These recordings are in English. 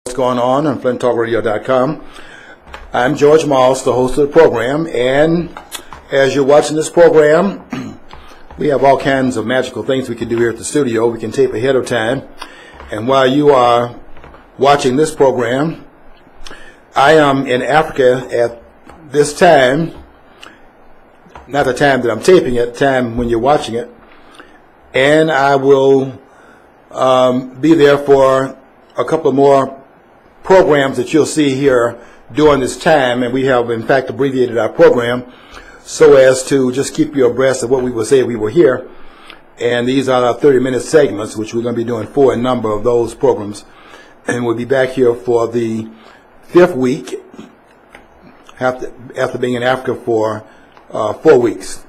What's going on FlintTalkRadio.com. I'm George Moss, the host of the program, and as you're watching this program, we have all kinds of magical things we can do here at the studio. We can tape ahead of time, and while you are watching this program, I am in Africa at this time, not the time that I'm taping it, the time when you're watching it, and I will be there for a couple more programs that you'll see here during this time, and we have in fact abbreviated our program so as to just keep you abreast of what we will say if we were here. And these are our 30-minute segments, which we're going to be doing for a number of those programs, and we'll be back here for the 5th week after being in Africa for 4 weeks.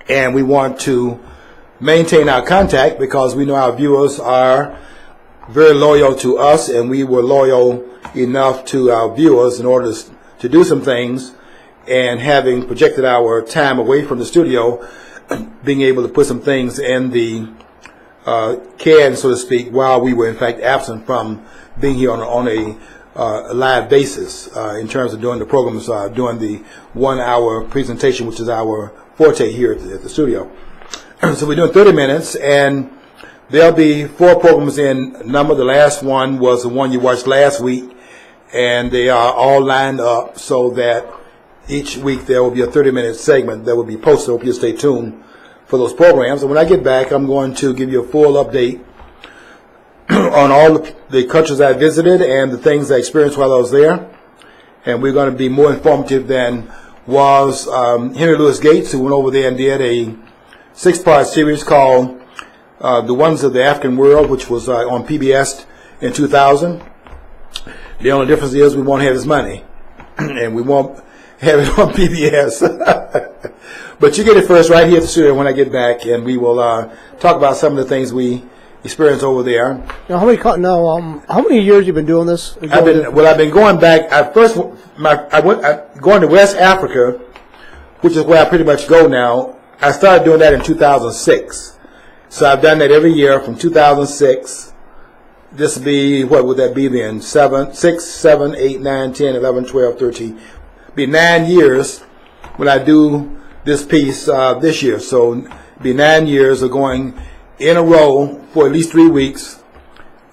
And we want to maintain our contact because we know our viewers are very loyal to us, and we were loyal enough to our viewers in order to do some things, and having projected our time away from the studio, being able to put some things in the can, so to speak, while we were in fact absent from being here on a live basis in terms of doing the programs, doing the 1-hour presentation, which is our forte here at the studio. So we're doing 30 minutes, and there'll be 4 programs in number. The last one was the one you watched last week, and they are all lined up so that each week there will be a 30-minute segment that will be posted. I hope you'll stay tuned for those programs. And when I get back, I'm going to give you a full update on all the countries I visited and the things I experienced while I was there. And we're going to be more informative than was Henry Louis Gates, who went over there and did a 6-part series called The Wonders of the African World, which was on PBS in 2000. The only difference is we won't have his money, and we won't have it on PBS. But you get it first right here at the studio when I get back, and we will talk about some of the things we experienced over there. Now, how many years you been doing this? I've been going back. Going to West Africa, which is where I pretty much go now. I started doing that in 2006. So I've done that every year from 2006. This would be, what would that be then? 6, 7, 8, 9, 10, 11, 12, 13. Be 9 years when I do this piece this year. So it'd be 9 years of going in a row for at least 3 weeks.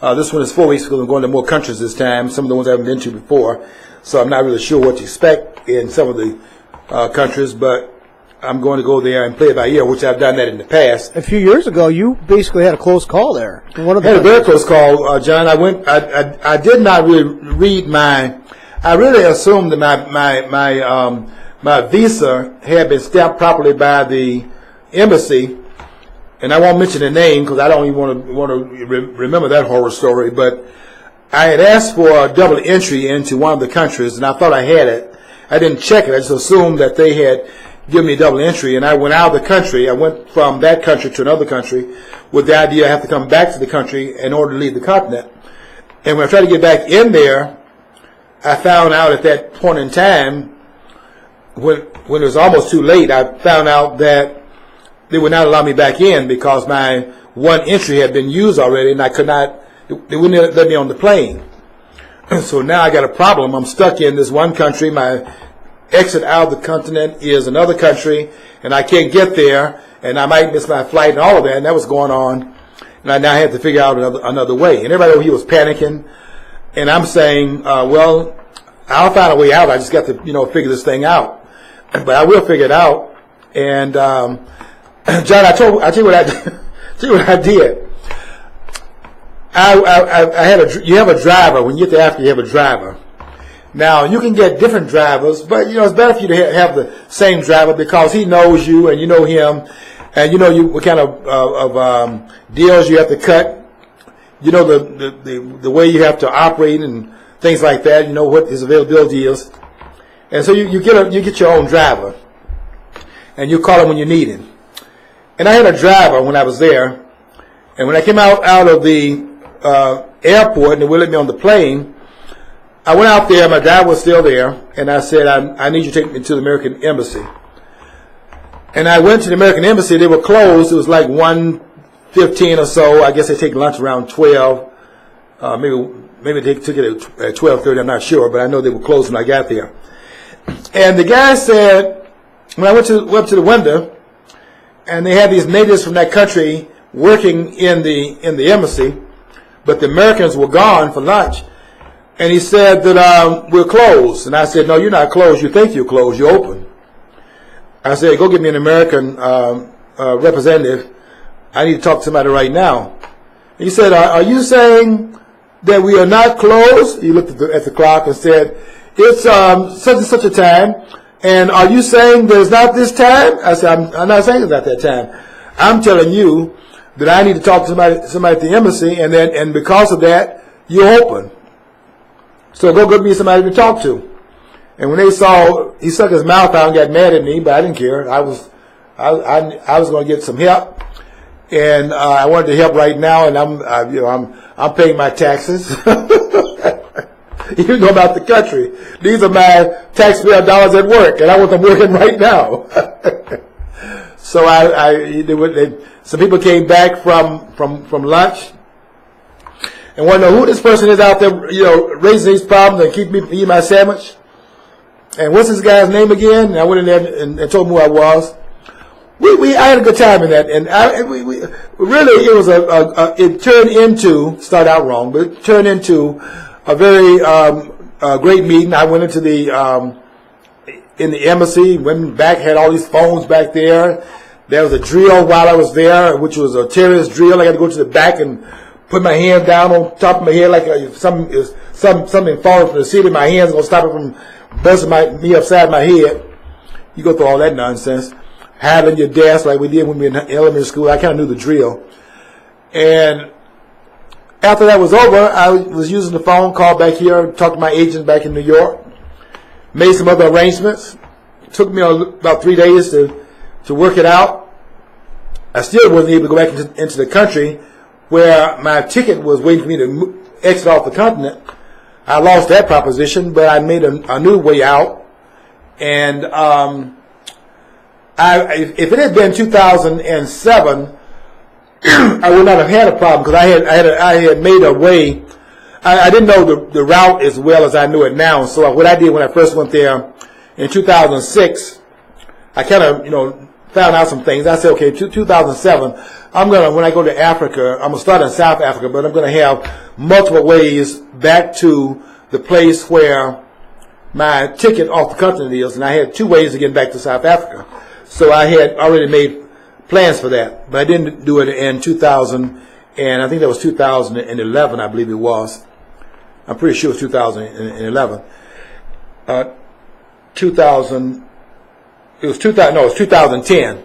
This one is 4 weeks because I'm going to more countries this time. Some of the ones I haven't been to before. So I'm not really sure what to expect in some of the countries, but I'm going to go there and play it by ear, which I've done that in the past. A few years ago, you basically had a close call there. I had a very close call, John. I did not really read I really assumed that my visa had been stamped properly by the embassy, and I won't mention the name because I don't even want to remember that horror story. But I had asked for a double entry into one of the countries, and I thought I had it. I didn't check it. I just assumed that they had give me a double entry, and I went out of the country. I went from that country to another country with the idea I have to come back to the country in order to leave the continent. And when I tried to get back in there, I found out at that point in time, when it was almost too late, I found out that they would not allow me back in because my one entry had been used already, and they wouldn't let me on the plane. So now I got a problem. I'm stuck in this one country. My exit out of the continent is another country, and I can't get there, and I might miss my flight and all of that, and that was going on, and I now had to figure out another way. And everybody over here was panicking, and I'm saying, well, I'll find a way out. I just got to, figure this thing out. But I will figure it out. And John, I tell you what I did. You have a driver. When you get to Africa, you have a driver. Now, you can get different drivers, but, it's better for you to have the same driver because he knows you and you know him, and you know what kind of deals you have to cut. You know the way you have to operate and things like that. You know what his availability is. And so you get your own driver, and you call him when you need him. And I had a driver when I was there, and when I came out of the airport and they would let me on the plane, I went out there, my dad was still there, and I said, I need you to take me to the American Embassy. And I went to the American Embassy. They were closed. It was like 1:15 or so. I guess they take lunch around 12, maybe maybe they took it at 12:30. I'm not sure, but I know they were closed when I got there. And the guy said, when I went up to the window, and they had these natives from that country working in the embassy, but the Americans were gone for lunch. And he said that we're closed. And I said, no, you're not closed. You think you're closed. You're open. I said, go get me an American representative. I need to talk to somebody right now. He said, are you saying that we are not closed? He looked at the clock and said, it's such and such a time. And are you saying there's not this time? I said, I'm not saying it's not that time. I'm telling you that I need to talk to somebody at the embassy, and because of that, you're open. So go get me somebody to talk to. And when they saw, he stuck his mouth out and got mad at me, but I didn't care. I was going to get some help, and I wanted to help right now. And I'm paying my taxes, even though I'm out the country. These are my taxpayer dollars at work, and I want them working right now. So some people came back from lunch and want to know who this person is out there, raising these problems and keep me eating my sandwich. And what's this guy's name again? And I went in there and told him who I was. I had a good time in that, and really it was it turned into, started out wrong, but it turned into a very great meeting. I went into in the embassy, went back, had all these phones back there. There was a drill while I was there, which was a terrorist drill. I had to go to the back and put my hand down on top of my head like something falling from the ceiling. My hands gonna stop it from busting me upside my head. You go through all that nonsense, hiding your desk like we did when we were in elementary school. I kind of knew the drill. And after that was over, I was using the phone, called back here, talked to my agent back in New York, made some other arrangements. It took me about 3 days to work it out. I still wasn't able to go back into the country where my ticket was waiting for me to exit off the continent. I lost that proposition, but I made a new way out. And if it had been 2007, I would not have had a problem, because I had made a way. I didn't know the route as well as I knew it now. So what I did when I first went there in 2006, I kind of found out some things. I said, okay, 2007, when I go to Africa, I'm gonna start in South Africa, but I'm gonna have multiple ways back to the place where my ticket off the continent is, and I had 2 ways to get back to South Africa. So I had already made plans for that, but I didn't do it in 2000, and I think that was 2011, I believe it was. I'm pretty sure it was 2011. It was 2010.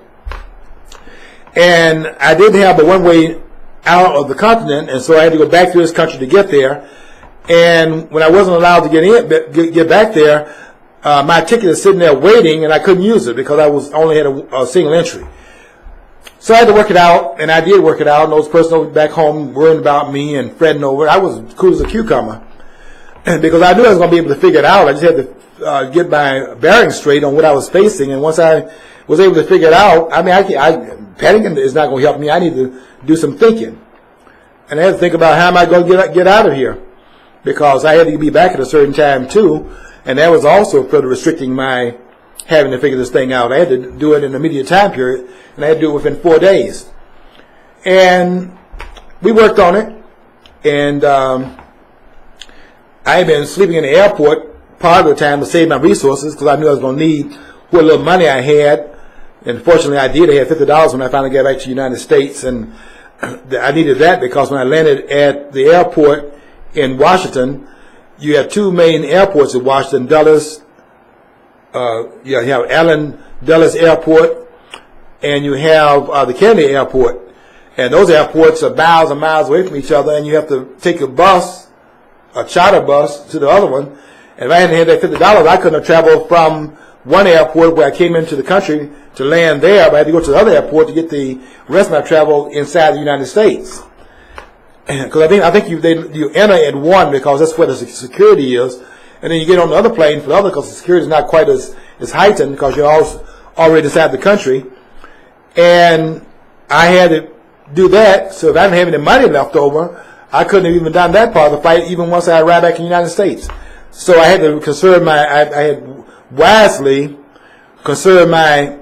And I didn't have the one way out of the continent, and so I had to go back to this country to get there. And when I wasn't allowed to get back there, my ticket is sitting there waiting, and I couldn't use it because I only had a single entry. So I had to work it out, and I did work it out. And those persons back home worrying about me and fretting over it. I was cool as a cucumber, and because I knew I was going to be able to figure it out. I just had to get my bearings straight on what I was facing. And once I was able to figure it out, panicking is not going to help me. I need to do some thinking, and I had to think about how am I going to get out of here, because I had to be back at a certain time too, and that was also further restricting my having to figure this thing out. I had to do it in an immediate time period, and I had to do it within 4 days. And we worked on it, and I had been sleeping in the airport part of the time to save my resources, because I knew I was going to need what little money I had. And fortunately I did. I had $50 when I finally got back to the United States, and I needed that because when I landed at the airport in Washington, you have 2 main airports in Washington, Dulles. You have Allen Dulles Airport, and you have the Kennedy Airport. And those airports are miles and miles away from each other, and you have to take a charter bus to the other one. And if I hadn't had that $50, I couldn't have traveled from one airport where I came into the country to land there, but I had to go to the other airport to get the rest of my travel inside the United States. Because I think you enter at one because that's where the security is, and then you get on the other plane for the other because the security is not quite as heightened because you're already inside the country. And I had to do that, so if I didn't have any money left over, I couldn't have even done that part of the fight even once I arrived back in the United States. So I had to conserve I had wisely conserved my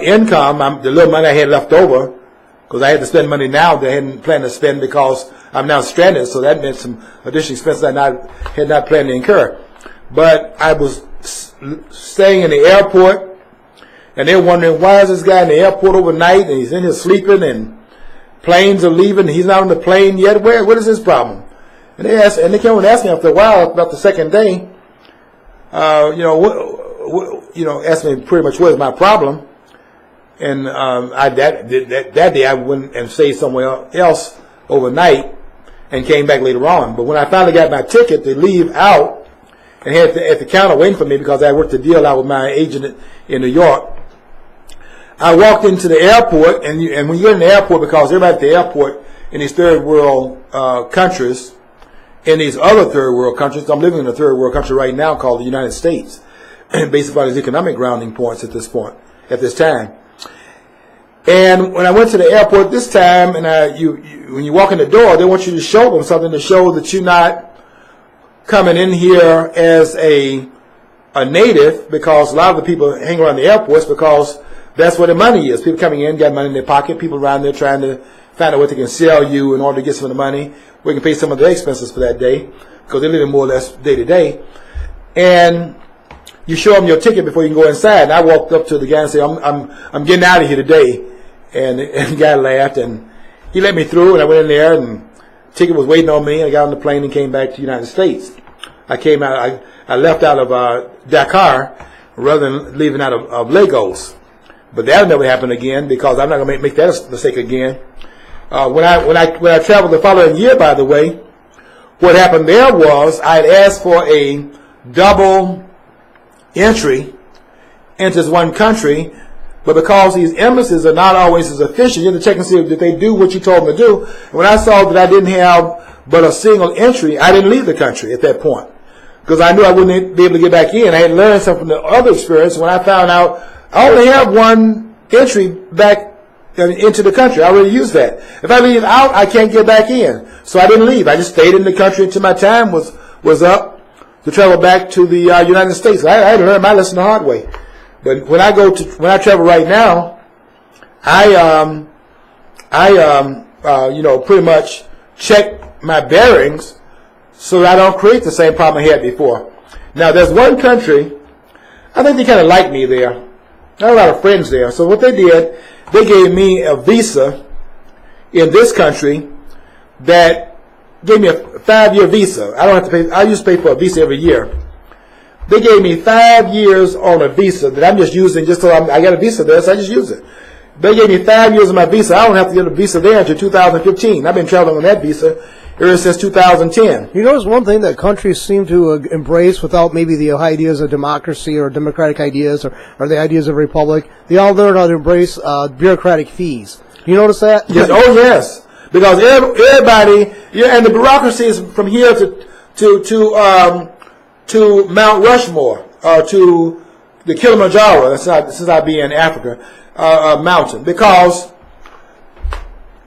income, the little money I had left over, because I had to spend money now that I hadn't planned to spend because I'm now stranded. So that meant some additional expenses I had not planned to incur. But I was staying in the airport, and they're wondering, why is this guy in the airport overnight, and he's in here sleeping, and planes are leaving, and he's not on the plane yet? What is his problem? And they came and asked me after a while, about the second day, asked me pretty much what is my problem. And that day I went and stayed somewhere else overnight and came back later on. But when I finally got my ticket to leave out and had at the counter waiting for me because I worked a deal out with my agent in New York, I walked into the airport, and when you're in the airport, because everybody at the airport in these third world countries, in these other third world countries, I'm living in a third world country right now called the United States, based upon its economic grounding points at this time. And when I went to the airport this time, and when you walk in the door, they want you to show them something to show that you're not coming in here as a native, because a lot of the people hang around the airports because that's where the money is. People coming in, got money in their pocket. People around there trying to find out what they can sell you in order to get some of the money. We can pay some of their expenses for that day because they're living more or less day to day. And you show them your ticket before you can go inside. And I walked up to the guy and said, I'm getting out of here today. And the guy laughed, and he let me through, and I went in there, and the ticket was waiting on me. I got on the plane and came back to the United States. I left out of Dakar rather than leaving out of Lagos. But that'll never happen again, because I'm not going to make that mistake again. When I traveled the following year, by the way, what happened there was I had asked for a double entry into this one country, but because these embassies are not always as efficient, you have to check and see if they do what you told them to do. And when I saw that I didn't have but a single entry, I didn't leave the country at that point, because I knew I wouldn't be able to get back in. I had learned something from the other experience. When I found out I only have one entry back into the country, I already used that. If I leave out, I can't get back in. So I didn't leave. I just stayed in the country until my time was up to travel back to the United States. I had to learn my lesson the hard way. But when I travel right now, I pretty much check my bearings so that I don't create the same problem I had before. Now, there's one country, I think they kind of like me there. I have a lot of friends there. So what they did, they gave me a visa in this country that gave me a 5-year visa. I don't have to pay. I used to pay for a visa every year. They gave me 5 years on a visa that I'm just using just so I got a visa there, so I just use it. They gave me 5 years of my visa. I don't have to get a visa there until 2015. I've been traveling on that visa ever since 2010. You notice one thing that countries seem to embrace without maybe the ideas of democracy or democratic ideas or the ideas of republic, they all learn how to embrace bureaucratic fees. You notice that? Yes. Oh, yes. Because everybody, and the bureaucracy is from here to Mount Rushmore, to the Kilimanjaro. This is not being in Africa, mountain. Because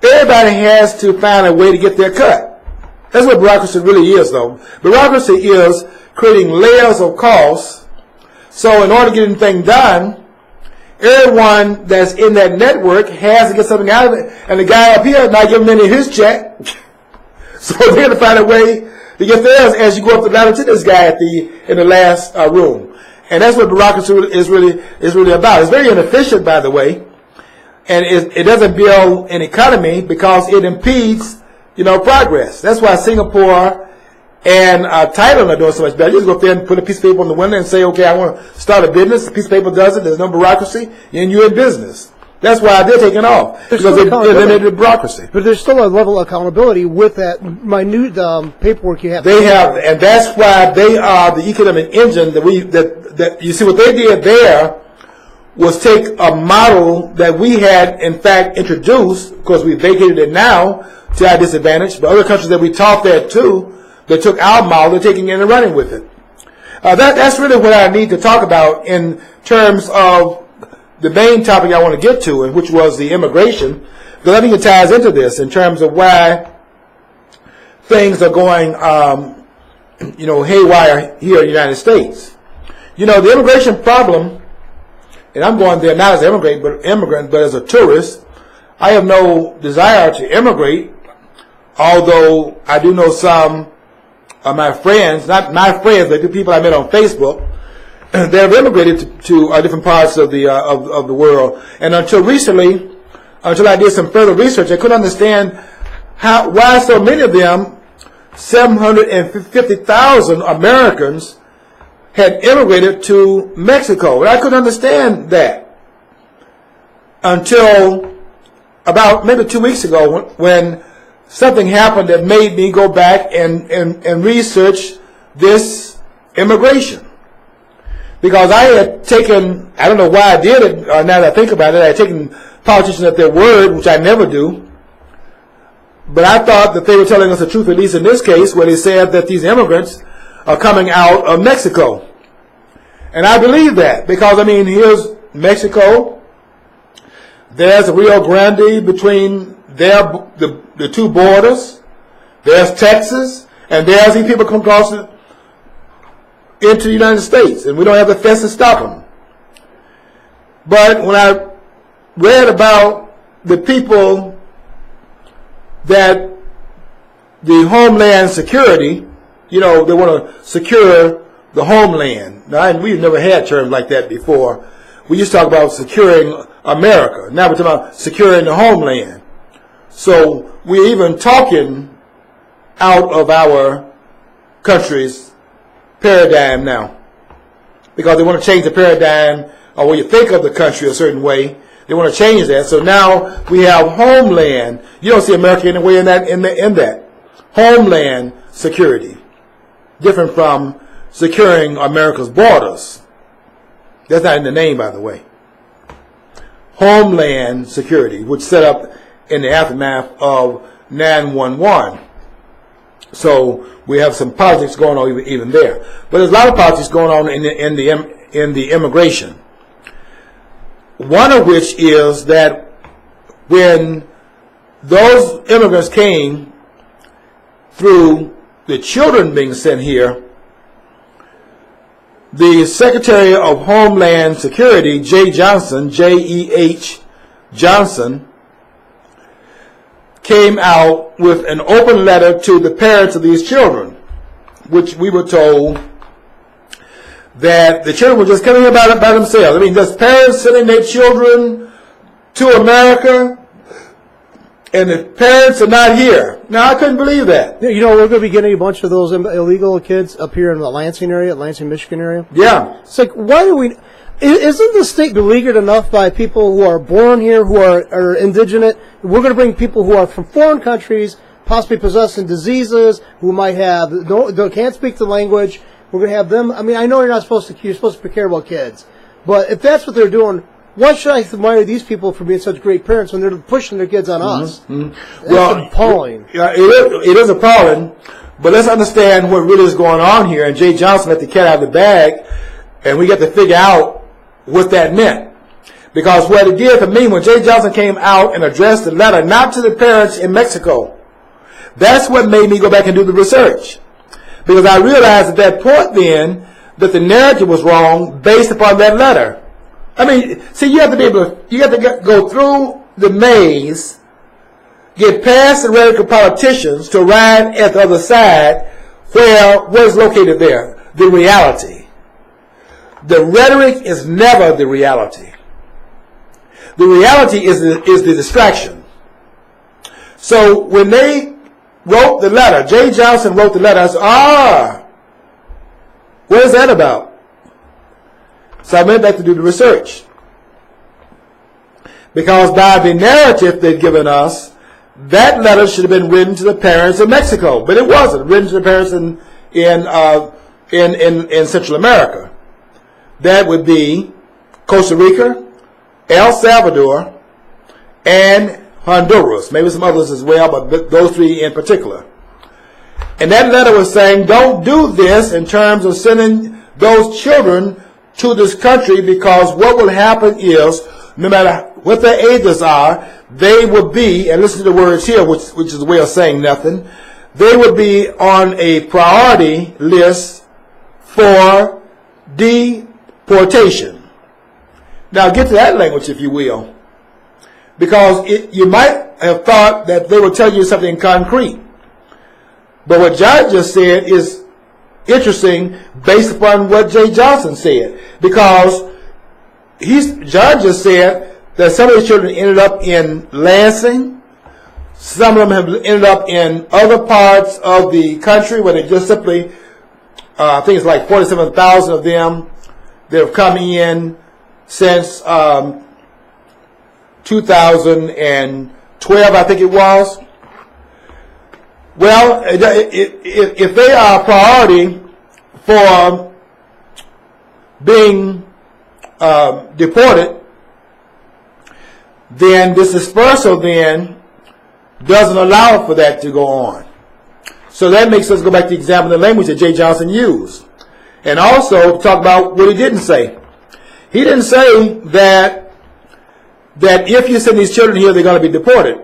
everybody has to find a way to get their cut. That's what bureaucracy really is, though. Bureaucracy is creating layers of costs. So in order to get anything done, everyone that's in that network has to get something out of it. And the guy up here not giving any of his check. So they have to find a way to get theirs as you go up the ladder to this guy in the last room. And that's what bureaucracy is really about. It's very inefficient, by the way. And it doesn't build an economy because it impedes progress. That's why Singapore and Thailand are doing so much better. You just go up there and put a piece of paper on the window and say, okay, I want to start a business. The piece of paper does it. There's no bureaucracy, and you're in business. That's why they're taking off, because they eliminated the bureaucracy. But there's still a level of accountability with that minute paperwork you have. They have, and that's why they are the economic engine that you see. What they did there was take a model that we had, in fact, introduced, because we vacated it now to our disadvantage, but other countries that we taught that to, they took our model, they're taking it and running with it. That's really what I need to talk about in terms of the main topic I want to get to, which was the immigration. Because I think it ties into this in terms of why things are going, haywire here in the United States. The immigration problem, and I'm going there not as an immigrant, but as a tourist. I have no desire to immigrate, although I do know some of my friends, not my friends, but the people I met on Facebook, they have immigrated to different parts of the world. And until recently, until I did some further research, I couldn't understand why so many of them, 750,000 Americans, had immigrated to Mexico. And I couldn't understand that until about maybe 2 weeks ago when something happened that made me go back and research this immigration. Because I had taken, I don't know why I did it, or now that I think about it, I had taken politicians at their word, which I never do. But I thought that they were telling us the truth, at least in this case, where they said that these immigrants are coming out of Mexico. And I believe that, because, here's Mexico. There's the Rio Grande between the two borders. There's Texas. And there's these people come across into the United States. And we don't have the fence to stop them. But when I read about the people that the Homeland Security, they want to secure the homeland. Now, we've never had terms like that before. We used to talk about securing America. Now we're talking about securing the homeland. So we're even talking out of our country's paradigm now, because they want to change the paradigm or when you think of the country a certain way. They want to change that. So now we have homeland. You don't see America anywhere in that. Homeland security. Different from securing America's borders. That's not in the name, by the way. Homeland security, which set up in the aftermath of 9/11. So we have some politics going on even there. But there's a lot of politics going on in the immigration. One of which is that when those immigrants came through the children being sent here, the Secretary of Homeland Security, Jeh Johnson, J-E-H Johnson, came out with an open letter to the parents of these children, which we were told that the children were just coming here by themselves. Just parents sending their children to America, and the parents are not here. Now, I couldn't believe that. We're going to be getting a bunch of those illegal kids up here in the Lansing, Michigan area. Yeah. It's like, why do we... Isn't the state beleaguered enough by people who are born here, who are indigenous? We're going to bring people who are from foreign countries, possibly possessing diseases, who might can't speak the language. We're going to have them. I know you're supposed to care about kids. But if that's what they're doing, why should I admire these people for being such great parents when they're pushing their kids on us? Mm-hmm. That's appalling. It is appalling, but let's understand what really is going on here. And Jeh Johnson let the cat out of the bag, and we got to figure out what that meant. Because what it did for me, when Jeh Johnson came out and addressed the letter, not to the parents in Mexico, that's what made me go back and do the research. Because I realized at that point then that the narrative was wrong based upon that letter. You have to be able to, go through the maze, get past the radical politicians to arrive at the other side where what is located there? The reality. The rhetoric is never the reality. The reality is the distraction. So when they wrote the letter, Jeh Johnson wrote the letter, I said, what is that about? So I went back to do the research. Because by the narrative they'd given us, that letter should have been written to the parents in Mexico. But it wasn't written to the parents in Central America. That would be Costa Rica, El Salvador, and Honduras. Maybe some others as well, but those three in particular. And that letter was saying, don't do this in terms of sending those children to this country, because what will happen is, no matter what their ages are, they will be, and listen to the words here, which is a way of saying nothing, they would be on a priority list for deportation. Now get to that language, if you will, because you might have thought that they were telling you something concrete. But what John just said is interesting based upon what Jay Johnson said, because John just said that some of the children ended up in Lansing. Some of them have ended up in other parts of the country where they just simply, I think it's like 47,000 of them that have come in since 2012, I think it was. Well, if they are a priority for being deported, then this dispersal then doesn't allow for that to go on. So that makes us go back to examine the language that Jay Johnson used. And also talk about what he didn't say. He didn't say that if you send these children here, they're going to be deported.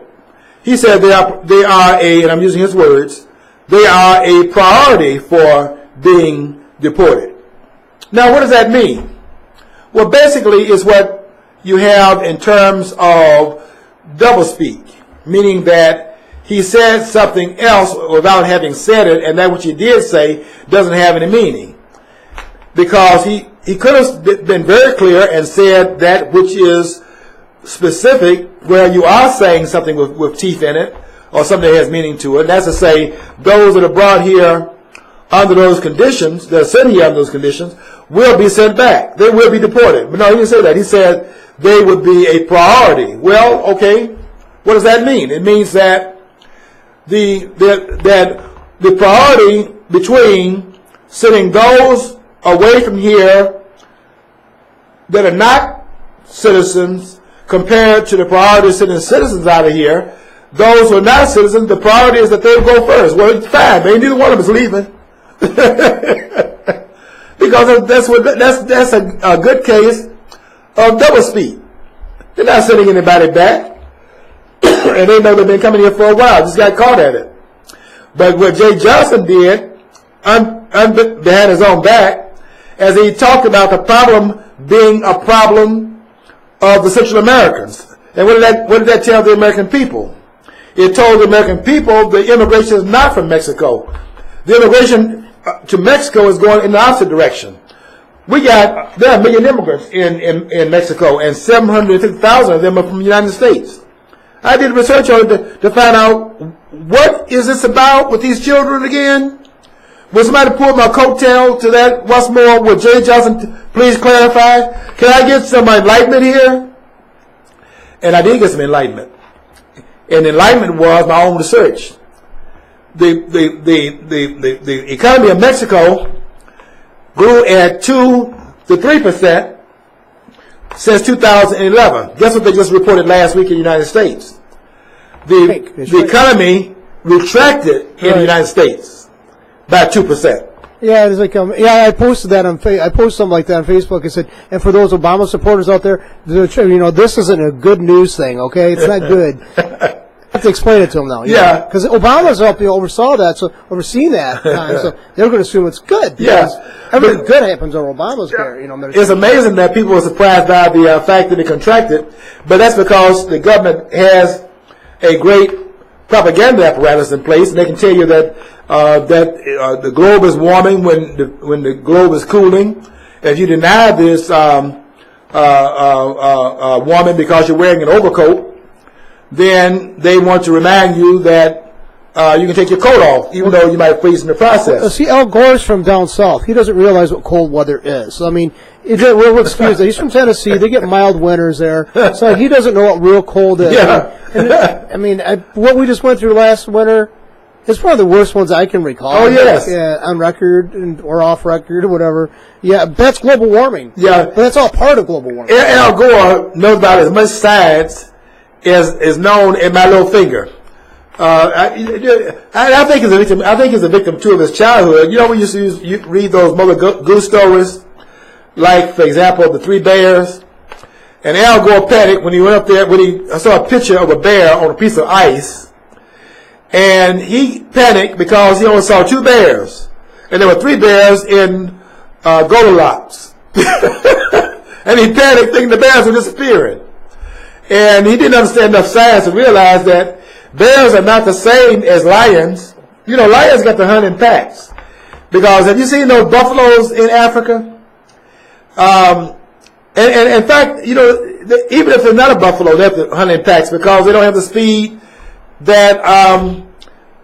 He said they are a, and I'm using his words, they are a priority for being deported. Now, what does that mean? Well, basically, it's what you have in terms of doublespeak, meaning that he said something else without having said it, and that which he did say doesn't have any meaning. Because he could have been very clear and said that which is specific, where you are saying something with teeth in it, or something that has meaning to it. And that's to say, those that are brought here under those conditions, that are sent here under those conditions, will be sent back. They will be deported. But no, he didn't say that. He said they would be a priority. Well, okay, what does that mean? It means that the priority between sending those away from here that are not citizens compared to the priority of sending citizens out of here, those who are not citizens, the priority is that they go first. Well, it's fine. Maybe neither one of them is leaving. Because that's a good case of doublespeak. They're not sending anybody back. And they know they've been coming here for a while. Just got caught at it. But what Jay Johnson did, behind his own back, as he talked about the problem being a problem of the Central Americans. And what did that tell the American people? It told the American people the immigration is not from Mexico. The immigration to Mexico is going in the opposite direction. There are 1 million immigrants in Mexico, and 750,000 of them are from the United States. I did research on it to find out what is this about with these children again. Will somebody pull my coattail to that once more? Will Jay Johnson please clarify? Can I get some enlightenment here? And I did get some enlightenment. And enlightenment was my own research. The economy of Mexico grew at 2 to 3% since 2011. Guess what they just reported last week in the United States? The economy retracted in the United States by 2%. Yeah, it's like I posted that I posted something like that on Facebook. I said, and for those Obama supporters out there, this isn't a good news thing. Okay, it's not good. I have to explain it to them now. Yeah, because Obama's overseeing that time, so they're going to assume it's good. Yeah, everything good happens on Obama's care. It's amazing that people are surprised by the fact that it contracted, but that's because the government has a great propaganda apparatus in place, and they can tell you that the globe is warming when the globe is cooling. If you deny this warming because you're wearing an overcoat, then they want to remind you that you can take your coat off, even though you might freeze in the process. See, Al Gore's from down south. He doesn't realize what cold weather is. So, I mean, we'll excuse that. He's from Tennessee. They get mild winters there. So he doesn't know what real cold is. Yeah. What we just went through last winter, it's one of the worst ones I can recall. Oh, yes. Yeah, on record or off record or whatever. Yeah, that's global warming. Yeah. But that's all part of global warming. Al Gore knows about as much science as is known in my little finger. I think he's a victim. I think he's a victim too of his childhood. You know, we used to read those Mother Goose stories, like for example, the Three Bears. And Al Gore panicked when he went up there when he saw a picture of a bear on a piece of ice, And he panicked because he only saw 2 bears. And there were 3 bears in Goldilocks. And he panicked thinking the bears were disappearing. And he didn't understand enough science to realize that bears are not the same as lions. You know, lions got to hunt in packs. Because have you seen those buffaloes in Africa? And in fact, you know, even if they're not a buffalo, they have to hunt in packs because they don't have the speed that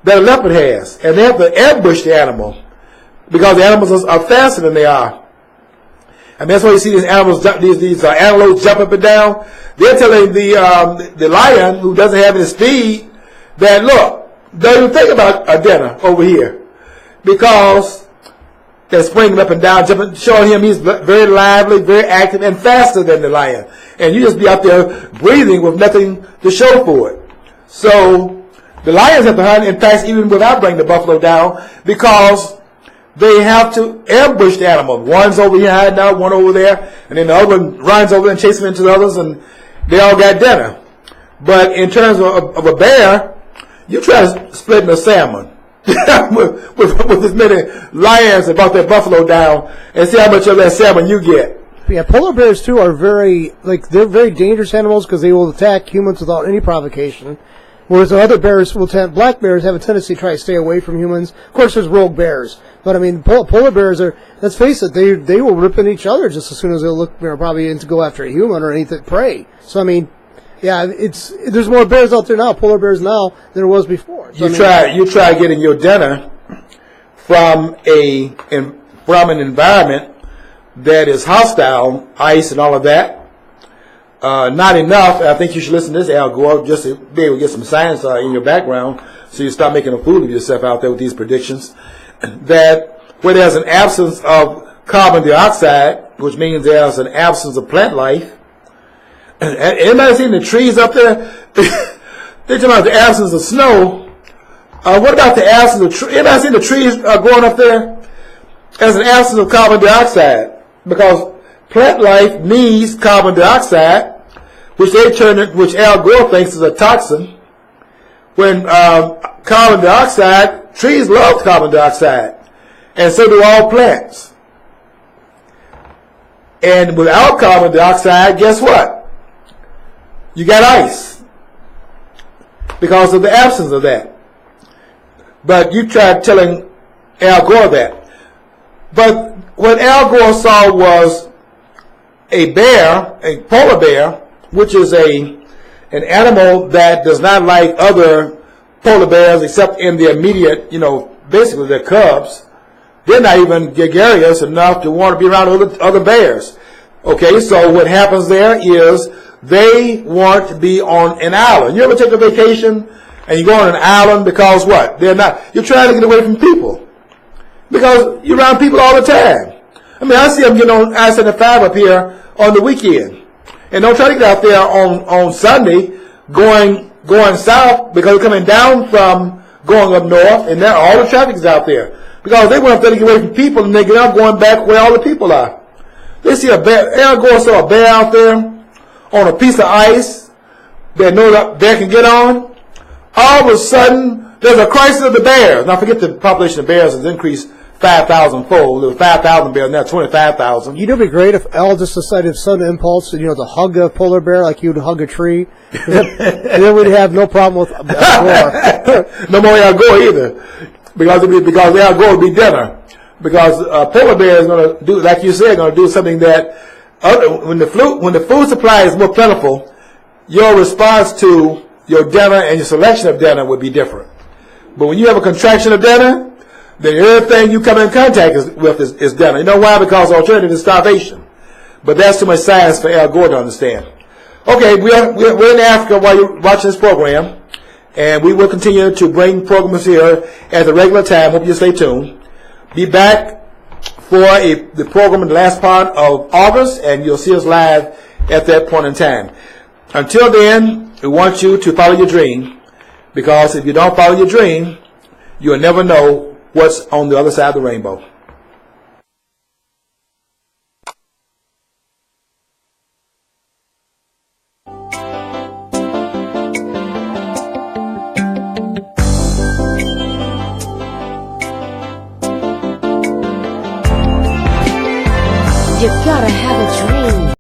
that a leopard has. And they have to ambush the animal because the animals are faster than they are. And that's why you see these animals, these antelopes jump up and down. They're telling the lion, who doesn't have any speed, that look, don't even think about a dinner over here, because they're springing up and down, jumping, showing him he's very lively, very active, and faster than the lion. And you just be out there breathing with nothing to show for it. So the lions have to hunt in packs even without bringing the buffalo down, because they have to ambush the animal. One's over here hiding out, one over there, and then the other one runs over and chases into the others, and they all got dinner. But in terms of a bear, you try to split a salmon with as many lions about that buffalo down, and see how much of that salmon you get. Yeah, polar bears too are they're very dangerous animals because they will attack humans without any provocation. Whereas the other bears black bears have a tendency to try to stay away from humans. Of course, there's rogue bears, but I mean, polar bears are. Let's face it, they will rip at each other just as soon as they look, probably in to go after a human or anything prey. So I mean, yeah, there's more bears out there now, polar bears now, than there was before. So, you try getting your dinner from an environment that is hostile, ice and all of that. Not enough. I think you should listen to this, Al Gore, just to be able to get some science in your background, so you stop making a fool of yourself out there with these predictions. That where there's an absence of carbon dioxide, which means there's an absence of plant life. Anybody seen the trees up there? They're talking about the absence of snow. What about the absence of trees? Anybody seen the trees growing up there? There's an absence of carbon dioxide, because plant life needs carbon dioxide, which Al Gore thinks is a toxin. When carbon dioxide, trees love carbon dioxide, and so do all plants. And without carbon dioxide, guess what? You got ice because of the absence of that. But you tried telling Al Gore that. But what Al Gore saw was a bear, a polar bear, which is an animal that does not like other polar bears except in the immediate, basically their cubs. They're not even gregarious enough to want to be around other bears. Okay, so what happens there is they want to be on an island. You ever take a vacation and you go on an island because what? You're trying to get away from people, because you're around people all the time. I mean, I see them getting on I-75 up here on the weekend, and don't try to get out there on Sunday going south, because they're coming down from going up north, and now all the traffic is out there because they went up there to get away from people, and they get up going back where all the people are. They see a bear. Al Gore saw a bear out there on a piece of ice that no bear can get on. All of a sudden, there's a crisis of the bears. Now, forget the population of bears has increased 5,000-fold. There were 5,000 bears, now 25,000. You know, it'd be great if Al just decided sudden impulse, to hug a polar bear like you would hug a tree, and then we'd have no problem with Al Gore. No more Al Gore either, because Al Gore would be dinner. Because polar bear is going to do, like you said, going to do something that when the food supply is more plentiful, your response to your dinner and your selection of dinner would be different. But when you have a contraction of dinner, then everything you come in contact with is dinner. You know why? Because the alternative is starvation. But that's too much science for Al Gore to understand. Okay, we're in Africa while you're watching this program, and we will continue to bring programs here at the regular time. Hope you stay tuned. Be back for the program in the last part of August, and you'll see us live at that point in time. Until then, we want you to follow your dream, because if you don't follow your dream, you'll never know what's on the other side of the rainbow. You gotta have a dream.